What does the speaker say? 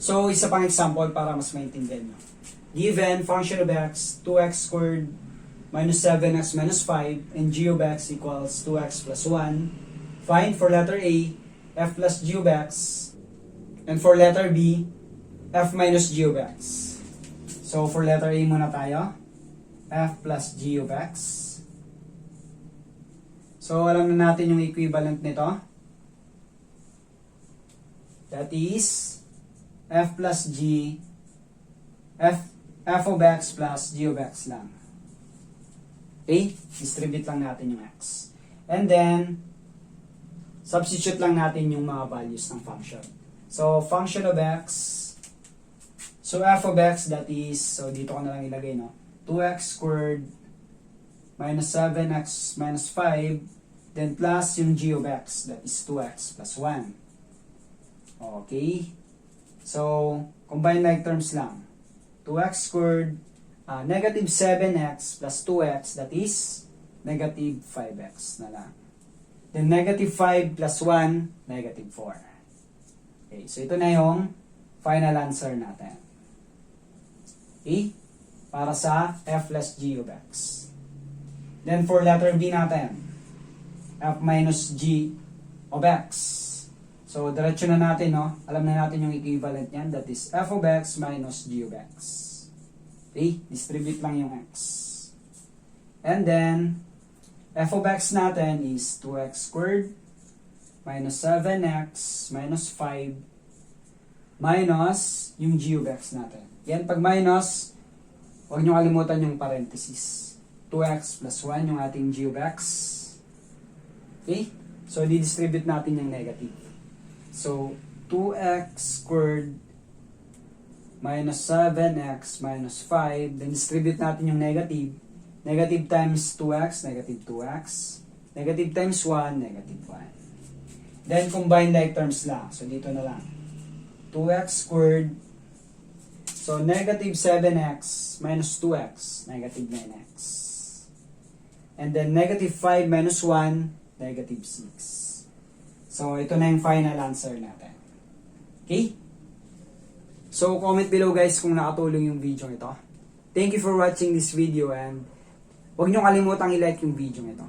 So, isa pang example para mas maintindihan nyo. Given function of x, 2x squared minus 7x minus 5, and g of x equals 2x plus 1. Find for letter A, f plus g of x, and for letter B, f minus g of x. So, for letter A muna tayo, f plus g of x. So, alam na natin yung equivalent nito. That is f plus g, f of x plus g of x lang. Okay? Distribute lang natin yung x. And then, substitute lang natin yung mga values ng function. So, function of x, so f of x, that is, so dito ko na lang ilagay, no? 2x squared minus 7x minus 5, then plus yung g of x, that is 2x plus 1. Okay? So, combine like terms lang. 2x squared, negative 7x plus 2x, that is negative 5x na lang. Then negative 5 plus 1, negative 4. Okay, so ito na yung final answer natin. Okay? Para sa f plus g of x. Then for letter B natin, f minus g of x. So, diretso na natin, no? Alam na natin yung equivalent niyan. That is f of x minus g of x. Okay? Distribute lang yung x. And then, f of x natin is 2x squared minus 7x minus 5 minus yung g of x natin. Yan, pag minus, huwag nyo kalimutan yung parenthesis. 2x plus 1 yung ating g of x. Okay? So, di-distribute natin yung negative. So, 2x squared minus 7x minus 5. Then, distribute natin yung negative. Negative times 2x, negative 2x. Negative times 1, negative 1. Then, combine like terms lang. So, dito na lang. 2x squared. So, negative 7x minus 2x, negative 9x. And then, negative 5 minus 1, negative 6. So, ito na yung final answer natin. Okay? So, comment below guys kung nakatulong yung video ito. Thank you for watching this video and huwag nyo kalimutang i-like yung video ito.